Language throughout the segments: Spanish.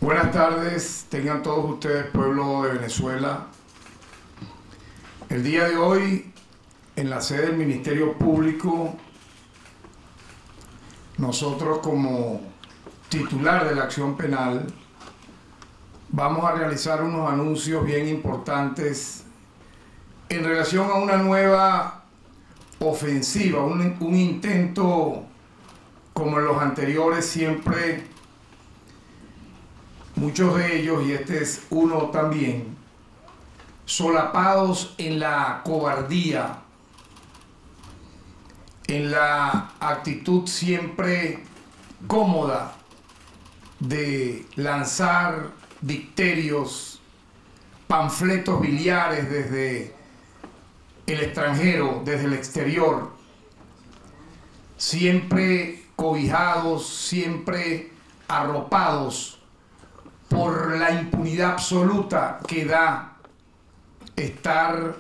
Buenas tardes, tengan todos ustedes, pueblo de Venezuela. El día de hoy, en la sede del Ministerio Público, nosotros como titular de la acción penal vamos a realizar unos anuncios bien importantes en relación a una nueva ofensiva, un intento como en los anteriores siempre. Muchos de ellos, y este es uno también, solapados en la cobardía, en la actitud siempre cómoda de lanzar dicterios, panfletos biliares desde el extranjero, desde el exterior, siempre cobijados, siempre arropados por la impunidad absoluta que da estar,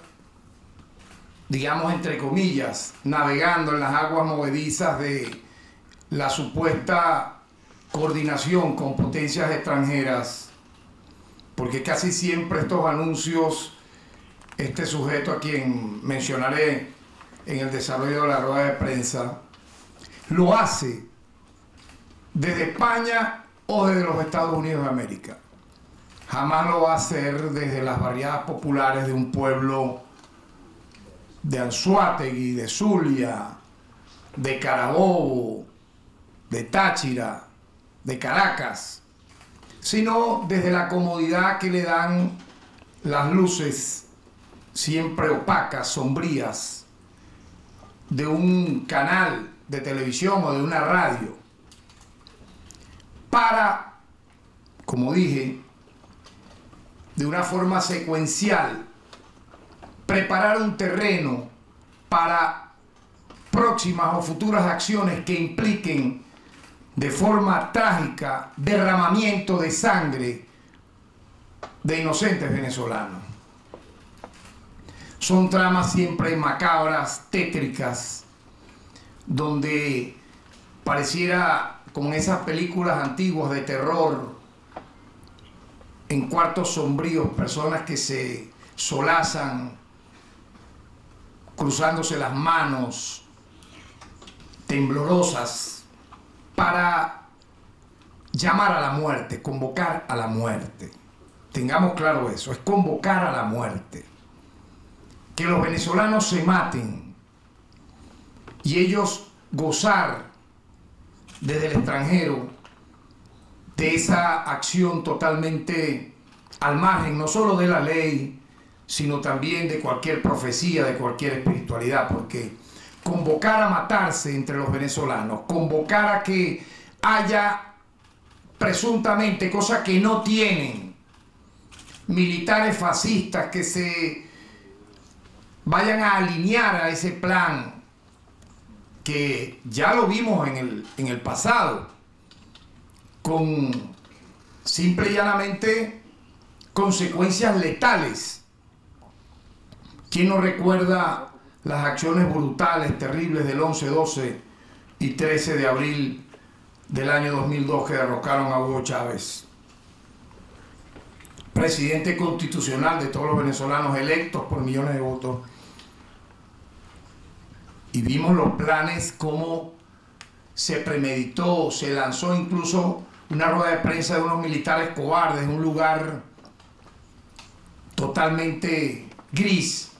digamos, entre comillas, navegando en las aguas movedizas de la supuesta coordinación con potencias extranjeras, porque casi siempre estos anuncios, este sujeto a quien mencionaré en el desarrollo de la rueda de prensa, lo hace desde España o desde los Estados Unidos de América. Jamás lo va a hacer desde las barriadas populares de un pueblo de Anzoátegui, de Zulia, de Carabobo, de Táchira, de Caracas, sino desde la comodidad que le dan las luces siempre opacas, sombrías, de un canal de televisión o de una radio, para, como dije, de una forma secuencial, preparar un terreno para próximas o futuras acciones que impliquen de forma trágica derramamiento de sangre de inocentes venezolanos. Son tramas siempre macabras, tétricas, donde pareciera, como en esas películas antiguas de terror, en cuartos sombríos, personas que se solazan, cruzándose las manos, temblorosas, para llamar a la muerte, convocar a la muerte. Tengamos claro eso, es convocar a la muerte. Que los venezolanos se maten y ellos gozar desde el extranjero de esa acción totalmente al margen, no solo de la ley, sino también de cualquier profecía, de cualquier espiritualidad, porque convocar a matarse entre los venezolanos, convocar a que haya presuntamente, cosa que no tienen, militares fascistas que se vayan a alinear a ese plan, que ya lo vimos en el pasado, con simple y llanamente consecuencias letales. ¿Quién no recuerda las acciones brutales, terribles del 11, 12 y 13 de abril del año 2002 que derrocaron a Hugo Chávez, presidente constitucional de todos los venezolanos electos por millones de votos? Y vimos los planes, cómo se premeditó, se lanzó incluso una rueda de prensa de unos militares cobardes en un lugar totalmente gris,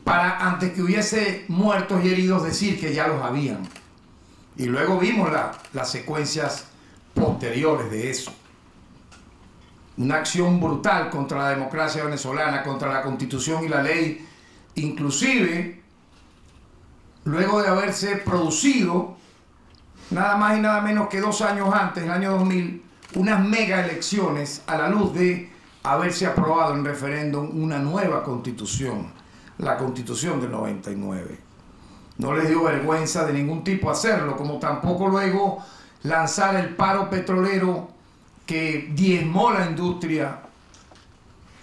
para antes que hubiese muertos y heridos decir que ya los habían. Y luego vimos las secuencias posteriores de eso. Una acción brutal contra la democracia venezolana, contra la Constitución y la ley, inclusive luego de haberse producido nada más y nada menos que 2 años antes, en el año 2000, unas mega elecciones a la luz de haberse aprobado en referéndum una nueva constitución, la Constitución del 99. No les dio vergüenza de ningún tipo hacerlo, como tampoco luego lanzar el paro petrolero que diezmó la industria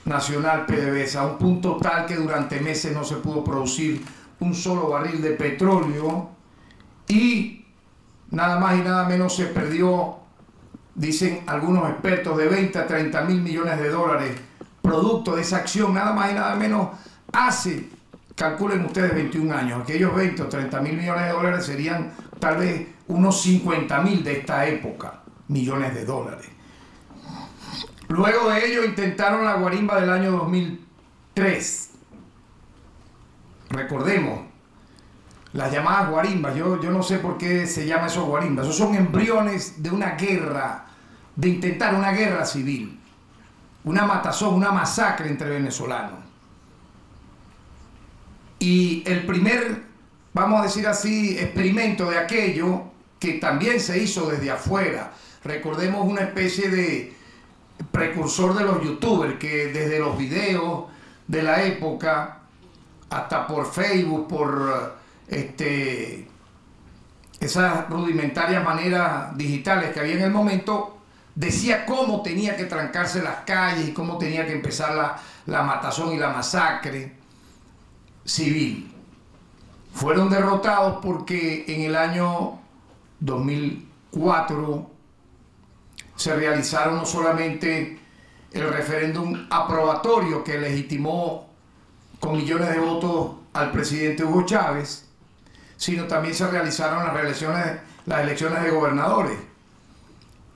nacional PDVSA a un punto tal que durante meses no se pudo producir un solo barril de petróleo y nada más y nada menos se perdió dicen algunos expertos, de 20 a 30 mil millones de dólares, producto de esa acción, nada más y nada menos, hace, calculen ustedes, 21 años. Aquellos 20 o 30 mil millones de dólares serían tal vez unos 50 mil de esta época, millones de dólares. Luego de ello intentaron la guarimba del año 2003. Recordemos, las llamadas guarimbas, yo no sé por qué se llama eso guarimbas, esos son embriones de una guerra, de intentar una guerra civil, una matazón, una masacre entre venezolanos. Y el primer, vamos a decir así, experimento de aquello, que también se hizo desde afuera, recordemos una especie de precursor de los youtubers, que desde los videos de la época, hasta por Facebook, por esas rudimentarias maneras digitales que había en el momento, decía cómo tenía que trancarse las calles y cómo tenía que empezar la matazón y la masacre civil. Fueron derrotados porque en el año 2004 se realizaron no solamente el referéndum aprobatorio que legitimó con millones de votos al presidente Hugo Chávez, sino también se realizaron las elecciones de gobernadores.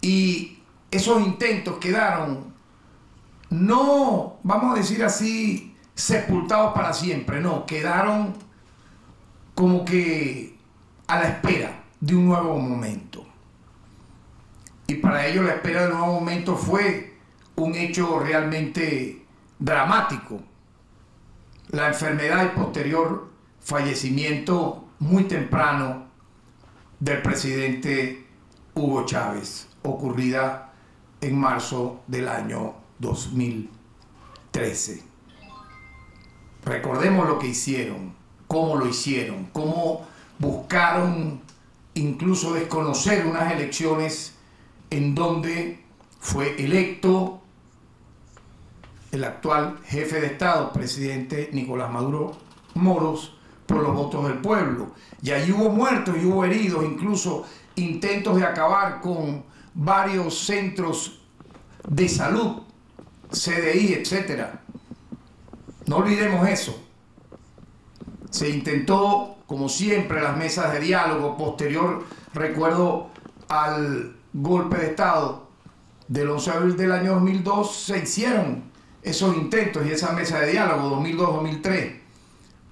Y esos intentos quedaron, no, vamos a decir así, sepultados para siempre, no, quedaron como que a la espera de un nuevo momento. Y para ello la espera del nuevo momento fue un hecho realmente dramático. La enfermedad y posterior fallecimiento muy temprano del presidente Hugo Chávez, ocurrida en marzo del año 2013. Recordemos lo que hicieron, cómo lo hicieron, cómo buscaron incluso desconocer unas elecciones en donde fue electo el actual jefe de Estado, presidente Nicolás Maduro Moros, por los votos del pueblo. Y allí hubo muertos y hubo heridos, incluso intentos de acabar con varios centros de salud, CDI, etc. No olvidemos eso. Se intentó, como siempre, las mesas de diálogo. Posterior, recuerdo al golpe de Estado del 11 de abril del año 2002, se hicieron esos intentos y esa mesa de diálogo, 2002-2003.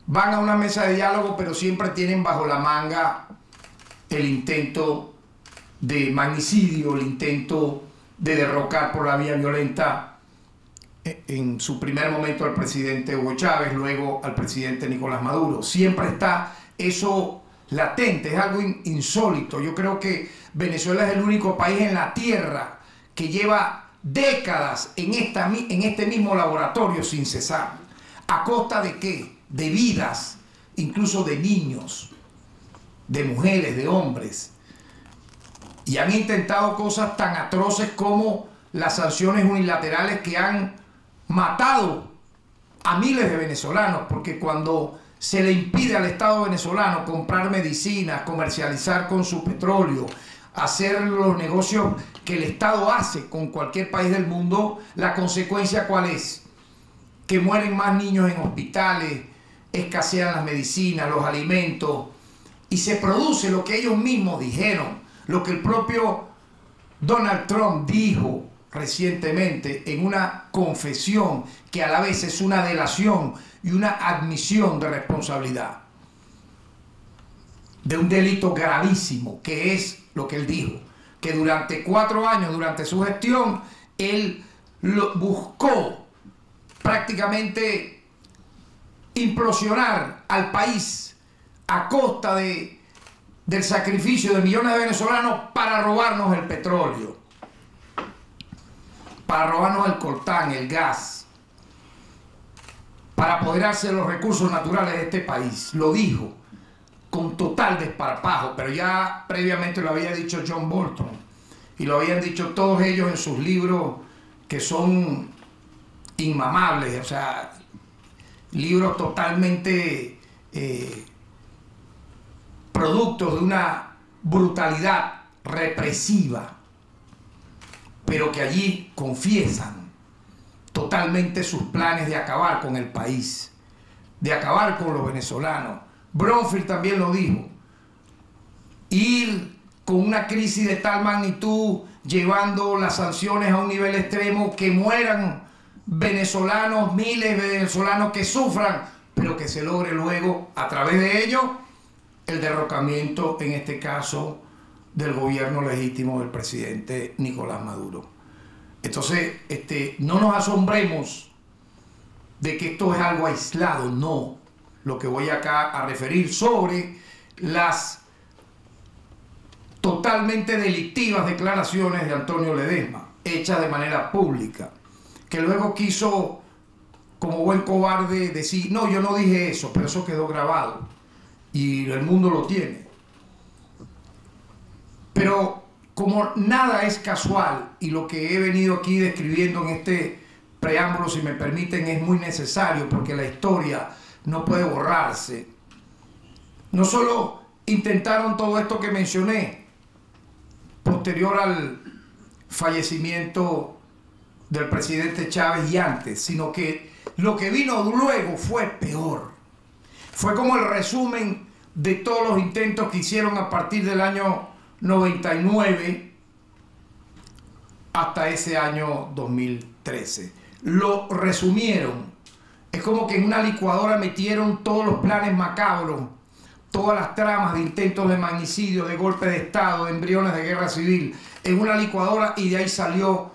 Van a una mesa de diálogo, pero siempre tienen bajo la manga el intento de magnicidio, el intento de derrocar por la vía violenta en su primer momento al presidente Hugo Chávez, luego al presidente Nicolás Maduro. Siempre está eso latente, es algo insólito. Yo creo que Venezuela es el único país en la tierra que lleva décadas en este mismo laboratorio sin cesar. ¿A costa de qué? De vidas, incluso de niños, de mujeres, de hombres. Y han intentado cosas tan atroces como las sanciones unilaterales que han matado a miles de venezolanos, porque cuando se le impide al Estado venezolano comprar medicinas, comercializar con su petróleo, hacer los negocios que el Estado hace con cualquier país del mundo, la consecuencia ¿cuál es? Que mueren más niños en hospitales, escasean las medicinas, los alimentos, y se produce lo que ellos mismos dijeron, lo que el propio Donald Trump dijo recientemente en una confesión que a la vez es una delación y una admisión de responsabilidad de un delito gravísimo, que es lo que él dijo, que durante 4 años, durante su gestión, él buscó prácticamente implosionar al país a costa del sacrificio de millones de venezolanos para robarnos el petróleo, para robarnos el coltán, el gas, para apoderarse de los recursos naturales de este país. Lo dijo con total desparpajo, pero ya previamente lo había dicho John Bolton y lo habían dicho todos ellos en sus libros que son inmamables, o sea, libros totalmente productos de una brutalidad represiva pero que allí confiesan totalmente sus planes de acabar con el país, de acabar con los venezolanos. Bromfield también lo dijo. Ir con una crisis de tal magnitud, llevando las sanciones a un nivel extremo, que mueran venezolanos, miles de venezolanos que sufran, pero que se logre luego, a través de ello, el derrocamiento, en este caso, del gobierno legítimo del presidente Nicolás Maduro. Entonces, no nos asombremos de que esto es algo aislado, no. Lo que voy acá a referir sobre las totalmente delictivas declaraciones de Antonio Ledesma, hechas de manera pública, que luego quiso, como buen cobarde, decir, no, yo no dije eso, pero eso quedó grabado y el mundo lo tiene. Pero como nada es casual, y lo que he venido aquí describiendo en este preámbulo, si me permiten, es muy necesario, porque la historia no puede borrarse. No solo intentaron todo esto que mencioné posterior al fallecimiento del presidente Chávez y antes, sino que lo que vino luego fue peor. Fue como el resumen de todos los intentos que hicieron a partir del año 99 hasta ese año 2013. Lo resumieron. Es como que en una licuadora metieron todos los planes macabros, todas las tramas de intentos de magnicidio, de golpe de Estado, de embriones de guerra civil, en una licuadora, y de ahí salió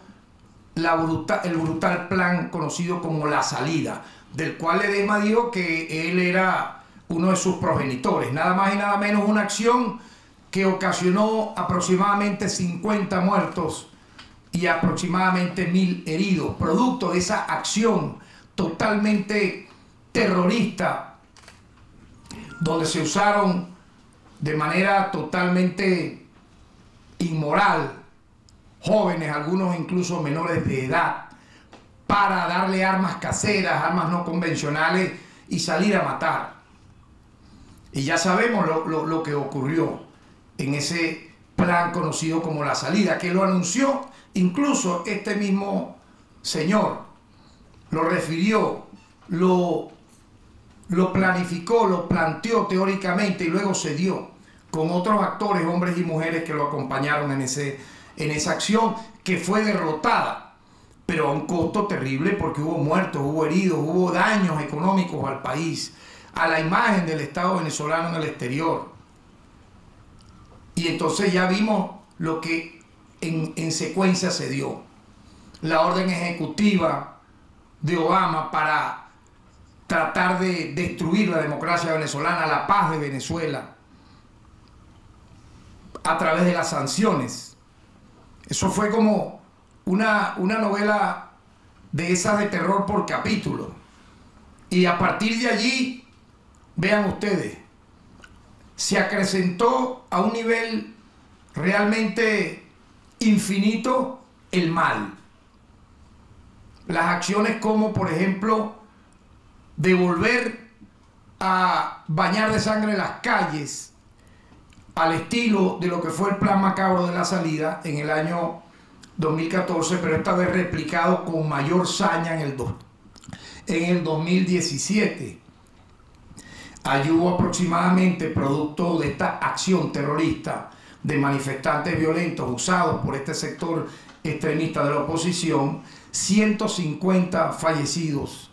el brutal plan conocido como La Salida, del cual Ledesma dijo que él era uno de sus progenitores. Nada más y nada menos, una acción que ocasionó aproximadamente 50 muertos y aproximadamente 1000 heridos, producto de esa acción totalmente terrorista, donde se usaron de manera totalmente inmoral jóvenes, algunos incluso menores de edad, para darle armas caseras, armas no convencionales, y salir a matar. Y ya sabemos lo que ocurrió en ese plan conocido como La Salida, que lo anunció incluso este mismo señor, lo refirió, lo planificó, lo planteó teóricamente, y luego se dio con otros actores, hombres y mujeres que lo acompañaron en esa acción, que fue derrotada, pero a un costo terrible, porque hubo muertos, hubo heridos, hubo daños económicos al país, a la imagen del Estado venezolano en el exterior. Y entonces ya vimos lo que en secuencia se dio. La orden ejecutiva de Obama para tratar de destruir la democracia venezolana, la paz de Venezuela, a través de las sanciones. Eso fue como una novela de esas de terror por capítulo. Y a partir de allí, vean ustedes, se acrecentó a un nivel realmente infinito el mal. Las acciones como, por ejemplo, de volver a bañar de sangre las calles, al estilo de lo que fue el plan macabro de La Salida en el año 2014, pero esta vez replicado con mayor saña en el 2017. Allí hubo aproximadamente, producto de esta acción terrorista de manifestantes violentos usados por este sector extremista de la oposición, 150 fallecidos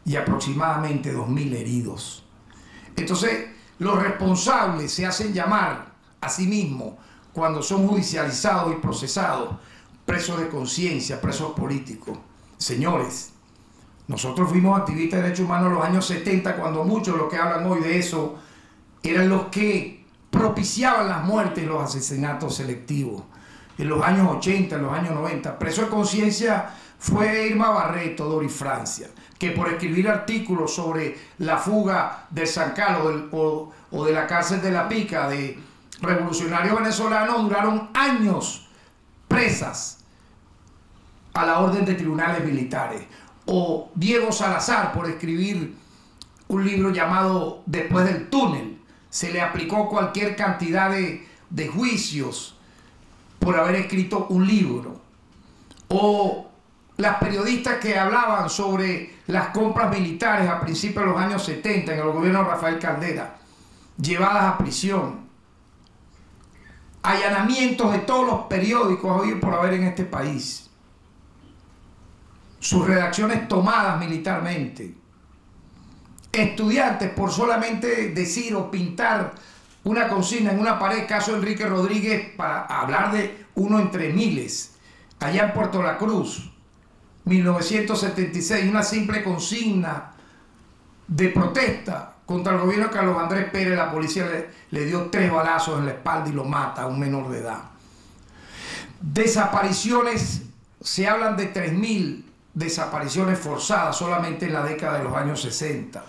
y aproximadamente 2000 heridos. Entonces, los responsables se hacen llamar a sí mismos cuando son judicializados y procesados, presos de conciencia, presos políticos. Señores, nosotros fuimos activistas de derechos humanos en los años 70, cuando muchos de los que hablan hoy de eso eran los que propiciaban las muertes y los asesinatos selectivos. En los años 80, en los años 90, preso de conciencia fue Irma Barreto, Doris Francia, que por escribir artículos sobre la fuga del Sancal o de la cárcel de La Pica de revolucionarios venezolanos duraron años presas a la orden de tribunales militares. O Diego Salazar, por escribir un libro llamado Después del túnel, se le aplicó cualquier cantidad de juicios por haber escrito un libro. o las periodistas que hablaban sobre las compras militares a principios de los años 70 en el gobierno de Rafael Caldera, llevadas a prisión, allanamientos de todos los periódicos hoy por haber en este país, sus redacciones tomadas militarmente, estudiantes por solamente decir o pintar una consigna en una pared, caso Enrique Rodríguez, para hablar de uno entre miles, allá en Puerto La Cruz, 1976, una simple consigna de protesta contra el gobierno de Carlos Andrés Pérez. La policía le dio 3 balazos en la espalda y lo mata a un menor de edad. Desapariciones, se hablan de 3.000 desapariciones forzadas solamente en la década de los años 60.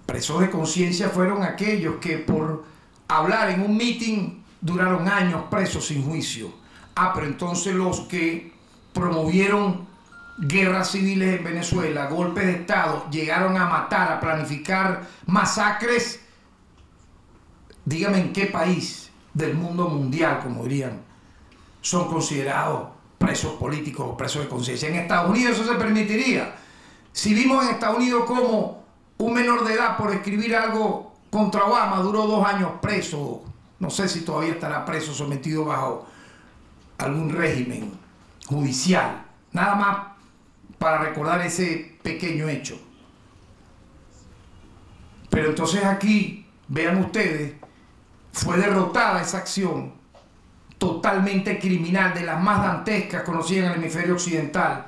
Presos de conciencia fueron aquellos que por hablar en un mitin duraron años presos sin juicio. Pero entonces los que promovieron guerras civiles en Venezuela, golpes de Estado, llegaron a matar, a planificar masacres, dígame en qué país del mundo mundial, como dirían, son considerados presos políticos o presos de conciencia. En Estados Unidos eso se permitiría. Si vimos en Estados Unidos como un menor de edad por escribir algo contra Obama duró 2 años preso, no sé si todavía estará preso, sometido bajo algún régimen judicial, nada más para recordar ese pequeño hecho. Pero entonces aquí, vean ustedes, fue derrotada esa acción totalmente criminal, de las más dantescas conocidas en el hemisferio occidental,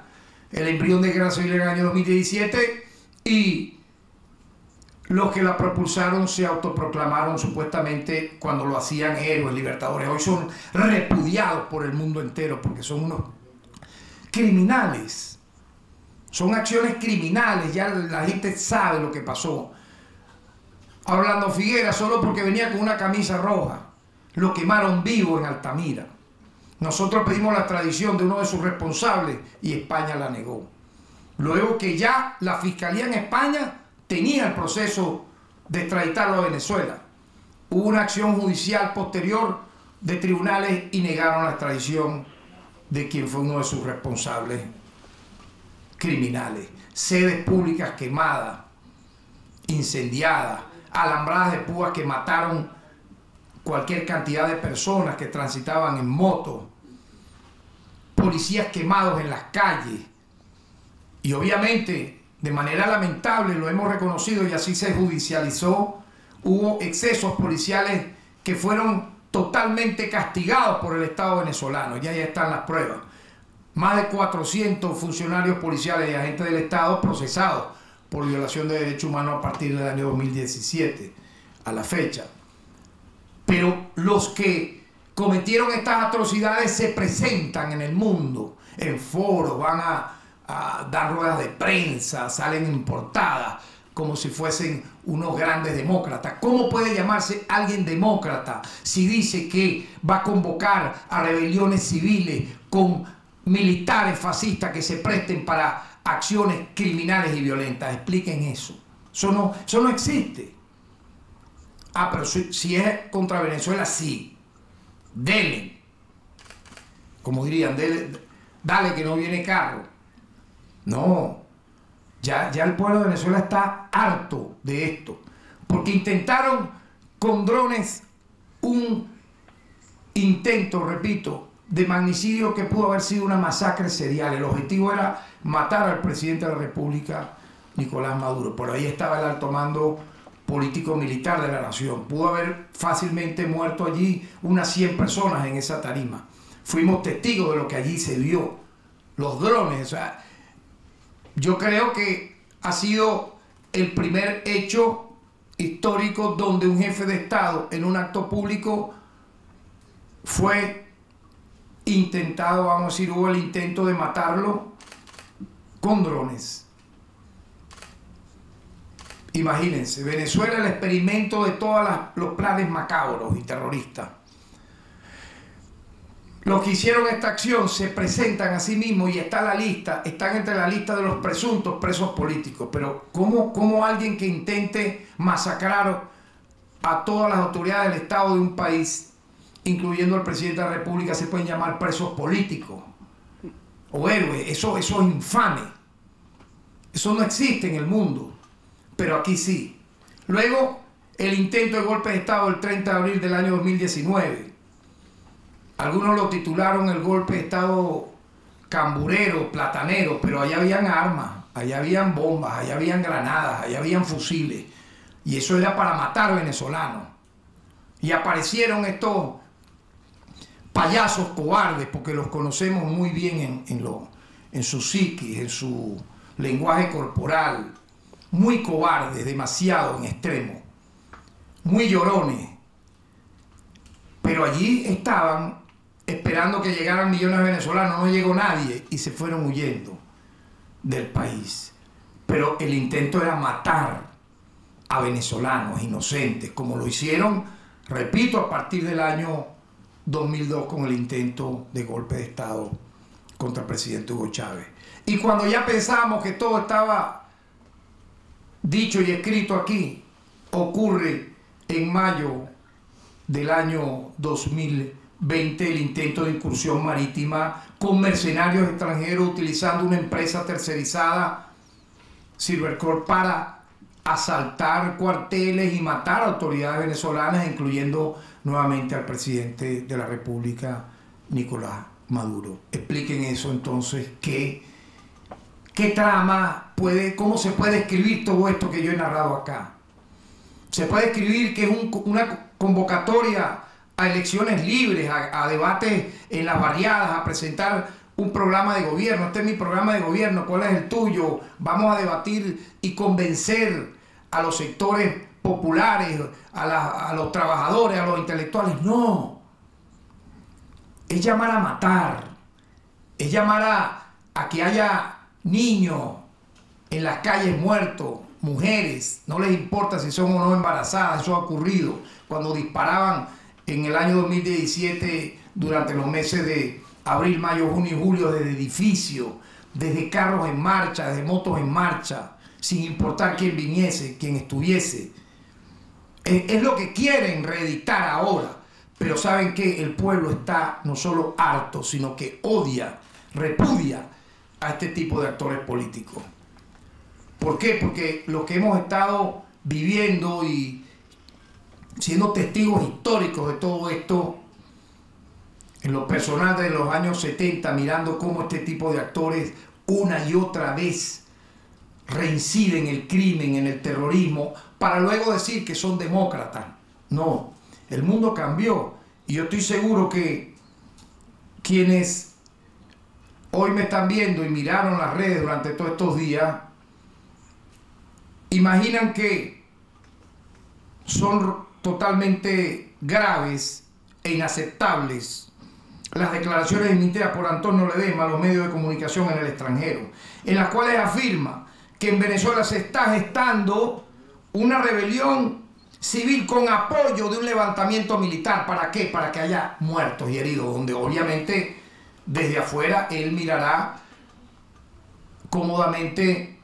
el embrión de guerra civil en el año 2017, y los que la propulsaron se autoproclamaron supuestamente cuando lo hacían héroes, libertadores. Hoy son repudiados por el mundo entero porque son unos criminales. Son acciones criminales, ya la gente sabe lo que pasó. A Orlando Figueras, solo porque venía con una camisa roja, lo quemaron vivo en Altamira. Nosotros pedimos la extradición de uno de sus responsables y España la negó. Luego que ya la Fiscalía en España tenía el proceso de extraditarlo a Venezuela. Hubo una acción judicial posterior de tribunales y negaron la extradición de quien fue uno de sus responsables criminales. Sedes públicas quemadas, incendiadas, alambradas de púas que mataron cualquier cantidad de personas que transitaban en moto, policías quemados en las calles, y obviamente de manera lamentable, lo hemos reconocido y así se judicializó, hubo excesos policiales que fueron totalmente castigados por el Estado venezolano. Ya están las pruebas. Más de 400 funcionarios policiales y agentes del Estado procesados por violación de derechos humanos a partir del año 2017 a la fecha. Pero los que cometieron estas atrocidades se presentan en el mundo, en foros, van a dar ruedas de prensa, salen en portadas, como si fuesen unos grandes demócratas. ¿Cómo puede llamarse alguien demócrata si dice que va a convocar a rebeliones civiles con militares fascistas que se presten para acciones criminales y violentas? Expliquen eso. Eso no existe. Pero si es contra Venezuela, sí. Dele. Como dirían, dale que no viene carro. No, ya el pueblo de Venezuela está harto de esto, porque intentaron con drones un intento, repito, de magnicidio que pudo haber sido una masacre serial. El objetivo era matar al presidente de la República, Nicolás Maduro. Por ahí estaba el alto mando político-militar de la nación. Pudo haber fácilmente muerto allí unas 100 personas en esa tarima. Fuimos testigos de lo que allí se vio. Los drones, o sea, yo creo que ha sido el primer hecho histórico donde un jefe de Estado en un acto público fue intentado, vamos a decir, hubo el intento de matarlo con drones. Imagínense, Venezuela, el experimento de todos los planes macabros y terroristas. Los que hicieron esta acción se presentan a sí mismos y está la lista, están entre la lista de los presuntos presos políticos. Pero ¿cómo alguien que intente masacrar a todas las autoridades del Estado de un país incluyendo al presidente de la República, se pueden llamar presos políticos o héroes. Eso es infame. Eso no existe en el mundo, pero aquí sí. Luego, el intento de golpe de Estado del 30 de abril del año 2019. Algunos lo titularon el golpe de Estado camburero, platanero, pero allá habían armas, allá habían bombas, allá habían granadas, allá habían fusiles. Y eso era para matar venezolanos. Y aparecieron estos payasos cobardes, porque los conocemos muy bien en su psiquis, en su lenguaje corporal, muy cobardes, demasiado en extremo, muy llorones, pero allí estaban esperando que llegaran millones de venezolanos. No llegó nadie y se fueron huyendo del país. Pero el intento era matar a venezolanos inocentes, como lo hicieron, repito, a partir del año 2002 con el intento de golpe de Estado contra el presidente Hugo Chávez. Y cuando ya pensábamos que todo estaba dicho y escrito aquí, ocurre en mayo del año 2020 el intento de incursión marítima con mercenarios extranjeros utilizando una empresa tercerizada, Silvercorp, para asaltar cuarteles y matar a autoridades venezolanas, incluyendo nuevamente al presidente de la República, Nicolás Maduro. Expliquen eso entonces, ¿qué trama puede, cómo se puede escribir todo esto que yo he narrado acá? Se puede escribir que es una convocatoria a elecciones libres, a debates en las barriadas, a presentar un programa de gobierno. Este es mi programa de gobierno, ¿cuál es el tuyo? Vamos a debatir y convencer a los sectores populares, a los trabajadores, a los intelectuales. No. Es llamar a matar. Es llamar a que haya niños en las calles muertos, mujeres, no les importa si son o no embarazadas. Eso ha ocurrido cuando disparaban en el año 2017 durante los meses de abril, mayo, junio y julio desde edificios, desde carros en marcha, desde motos en marcha, sin importar quién viniese, quién estuviese. Es lo que quieren reeditar ahora, pero saben que el pueblo está no solo harto, sino que odia, repudia a este tipo de actores políticos. ¿Por qué? Porque lo que hemos estado viviendo y siendo testigos históricos de todo esto, en lo personal de los años 70, mirando cómo este tipo de actores una y otra vez reinciden en el crimen, en el terrorismo, para luego decir que son demócratas. No, el mundo cambió y yo estoy seguro que quienes hoy me están viendo y miraron las redes durante todos estos días, imaginan que son totalmente graves e inaceptables las declaraciones emitidas por Antonio Ledesma a los medios de comunicación en el extranjero, en las cuales afirma que en Venezuela se está gestando una rebelión civil con apoyo de un levantamiento militar. ¿Para qué? Para que haya muertos y heridos, donde obviamente desde afuera él mirará cómodamente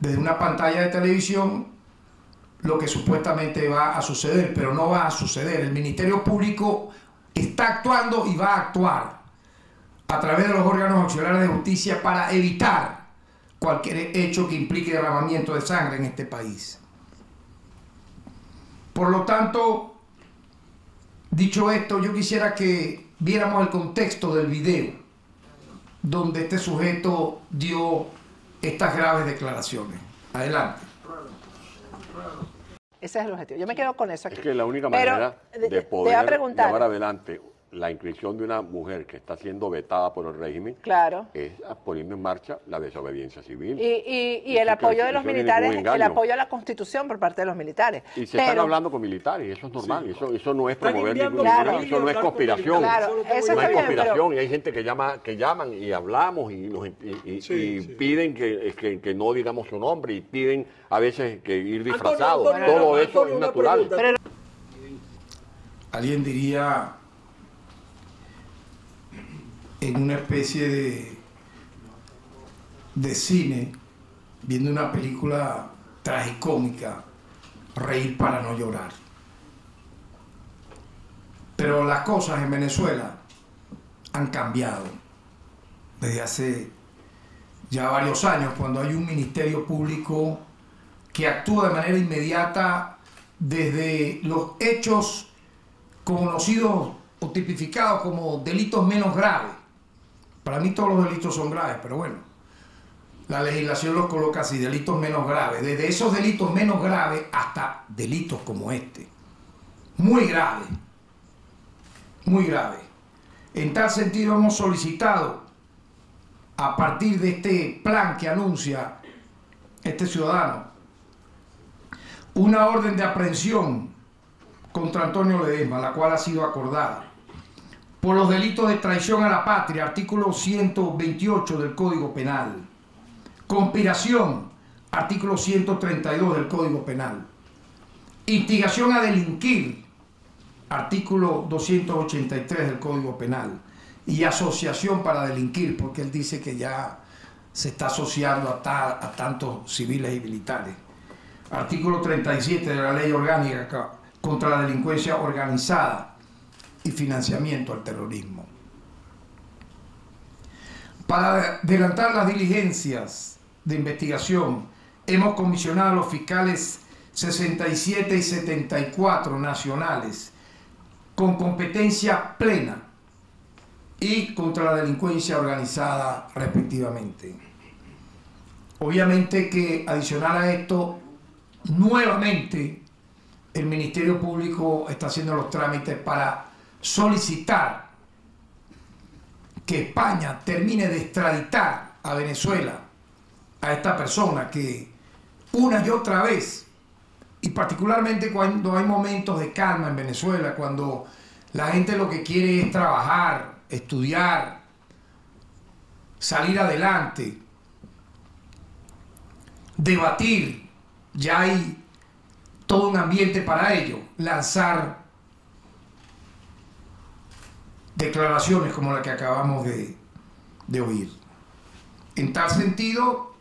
desde una pantalla de televisión lo que supuestamente va a suceder, pero no va a suceder. El Ministerio Público está actuando y va a actuar a través de los órganos auxiliares de justicia para evitar cualquier hecho que implique derramamiento de sangre en este país. Por lo tanto, dicho esto, yo quisiera que viéramos el contexto del video donde este sujeto dio estas graves declaraciones. Adelante. Ese es el objetivo. Yo me quedo con eso aquí. Es que la única manera de poder llevar adelante la inclusión de una mujer que está siendo vetada por el régimen, claro, es poniendo en marcha la desobediencia civil. Y el apoyo de los militares, el apoyo a la Constitución por parte de los militares. Y se están hablando con militares, y eso es normal, sí. Eso no es promover eso no es conspiración. Claro, eso no es conspiración, y hay gente que llaman y hablamos y piden que no digamos su nombre, y piden a veces que ir disfrazados. Todo eso es natural. Pero alguien diría, en una especie de cine, viendo una película tragicómica, reír para no llorar. Pero Pero las cosas en Venezuela han cambiado desde hace ya varios años, cuando hay un ministerio público que actúa de manera inmediata desde los hechos conocidos o tipificados como delitos menos graves. Para mí todos los delitos son graves, pero bueno, la legislación los coloca así, delitos menos graves. Desde esos delitos menos graves hasta delitos como este. Muy graves. Muy graves. En tal sentido hemos solicitado, a partir de este plan que anuncia este ciudadano, una orden de aprehensión contra Antonio Ledesma, la cual ha sido acordada por los delitos de traición a la patria, artículo 128 del Código Penal, conspiración, artículo 132 del Código Penal, instigación a delinquir, artículo 283 del Código Penal, y asociación para delinquir, porque él dice que ya se está asociando a tantos civiles y militares. Artículo 37 de la Ley Orgánica contra la Delincuencia Organizada y Financiamiento al Terrorismo. Para adelantar las diligencias de investigación, hemos comisionado a los fiscales 67 y 74 nacionales con competencia plena y contra la delincuencia organizada respectivamente. Obviamente que adicional a esto, nuevamente el Ministerio Público está haciendo los trámites para solicitar que España termine de extraditar a Venezuela a esta persona que una y otra vez, y particularmente cuando hay momentos de calma en Venezuela, cuando la gente lo que quiere es trabajar, estudiar, salir adelante, debatir, ya hay todo un ambiente para ello, lanzar declaraciones como la que acabamos de oír. En tal sentido,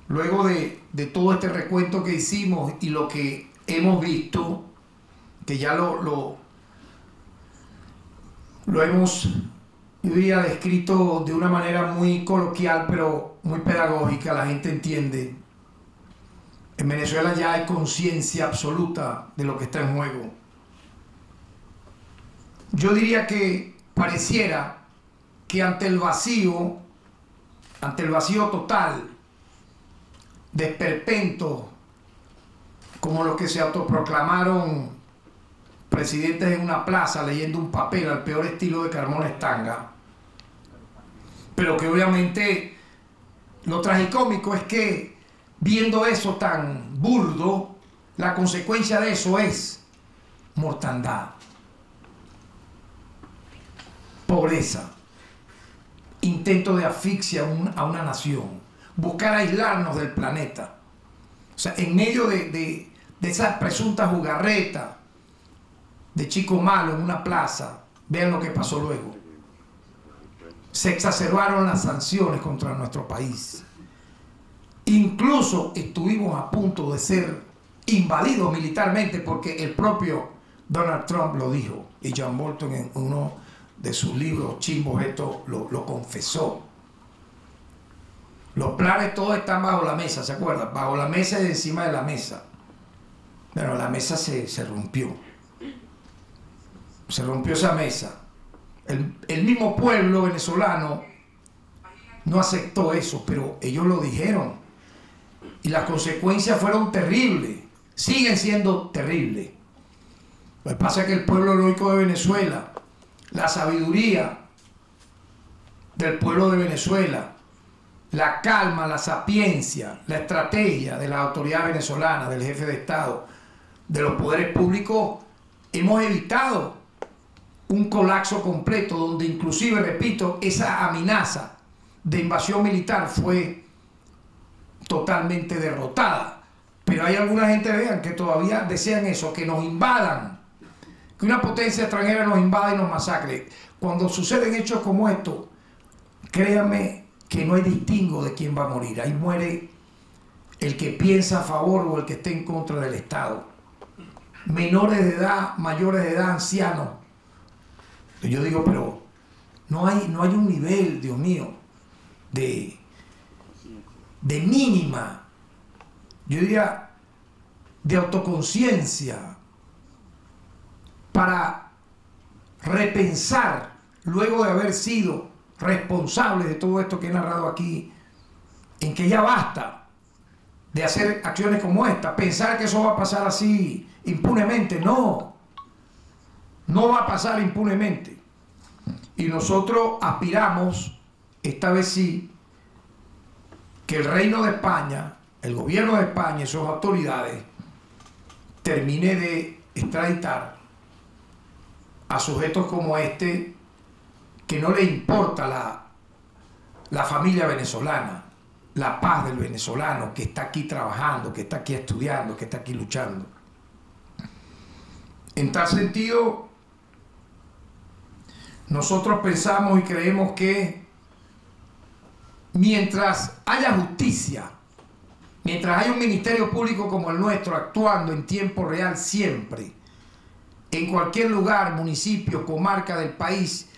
luego de todo este recuento que hicimos y lo que hemos visto, que ya lo hemos, yo diría, descrito de una manera muy coloquial, pero muy pedagógica, la gente entiende. En Venezuela ya hay conciencia absoluta de lo que está en juego. Yo diría que pareciera que ante el vacío total, de esperpentos, como los que se autoproclamaron presidentes en una plaza leyendo un papel al peor estilo de Carmona Estanga, pero que obviamente lo tragicómico es que viendo eso tan burdo, la consecuencia de eso es mortandad, pobreza, intento de asfixia a una nación, buscar aislarnos del planeta. O sea, en medio de esas presuntas jugarretas de chico malo en una plaza, vean lo que pasó luego. Se exacerbaron las sanciones contra nuestro país. Incluso estuvimos a punto de ser invadidos militarmente, porque el propio Donald Trump lo dijo, y John Bolton en uno de sus libros chimbos esto lo confesó. Los planes todos están bajo la mesa, ¿se acuerdan? Bajo la mesa y encima de la mesa. Pero la mesa se rompió. Se rompió esa mesa. El mismo pueblo venezolano no aceptó eso, pero ellos lo dijeron. Y las consecuencias fueron terribles. Siguen siendo terribles. Lo que pasa es que el pueblo heroico de Venezuela, la sabiduría del pueblo de Venezuela, la calma, la sapiencia, la estrategia de la autoridad venezolana, del jefe de Estado, de los poderes públicos, hemos evitado un colapso completo, donde inclusive, repito, esa amenaza de invasión militar fue totalmente derrotada. Pero hay alguna gente, vean, que todavía desean eso, que nos invadan, que una potencia extranjera nos invada y nos masacre. Cuando suceden hechos como estos, créanme que no hay distingo de quién va a morir. Ahí muere el que piensa a favor o el que esté en contra del Estado. menores de edad, mayores de edad, ancianos. Yo digo, pero no hay un nivel, Dios mío, de mínima, yo diría, de autoconciencia para repensar, luego de haber sido responsable de todo esto que he narrado aquí, en que ya basta de hacer acciones como esta, pensar que eso va a pasar así impunemente. No va a pasar impunemente. Y nosotros aspiramos, esta vez sí, que el Reino de España, el gobierno de España y sus autoridades termine de extraditar a sujetos como este, que no le importa la familia venezolana, la paz del venezolano que está aquí trabajando, que está aquí estudiando, que está aquí luchando. En tal sentido, nosotros pensamos y creemos que mientras haya justicia, mientras haya un ministerio público como el nuestro actuando en tiempo real siempre, en cualquier lugar, municipio, comarca del país,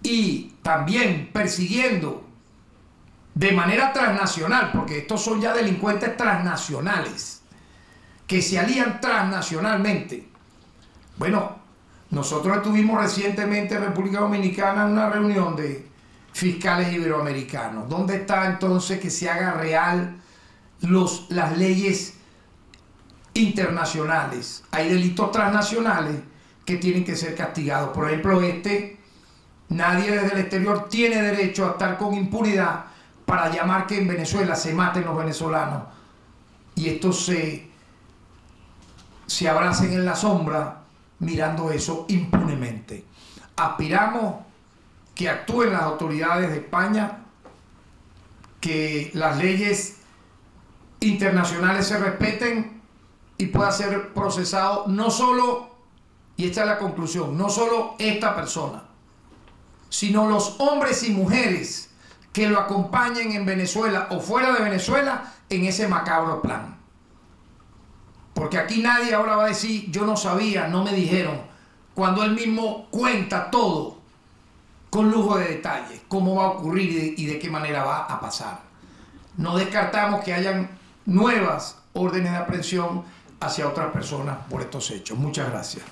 y también persiguiendo de manera transnacional, porque estos son ya delincuentes transnacionales, que se alían transnacionalmente. Bueno, nosotros tuvimos recientemente en República Dominicana una reunión de fiscales iberoamericanos. ¿Dónde está entonces que se haga real las leyes internacionales? Hay delitos transnacionales que tienen que ser castigados. Por ejemplo, nadie desde el exterior tiene derecho a estar con impunidad para llamar que en Venezuela se maten los venezolanos y estos se abracen en la sombra mirando eso impunemente. Aspiramos que actúen las autoridades de España, que las leyes internacionales se respeten y pueda ser procesado no solo, y esta es la conclusión, no solo esta persona, sino los hombres y mujeres que lo acompañen en Venezuela o fuera de Venezuela en ese macabro plan. Porque aquí nadie ahora va a decir, yo no sabía, no me dijeron, cuando él mismo cuenta todo con lujo de detalles, cómo va a ocurrir y de qué manera va a pasar. No descartamos que hayan nuevas órdenes de aprehensión hacia otras personas por estos hechos. Muchas gracias.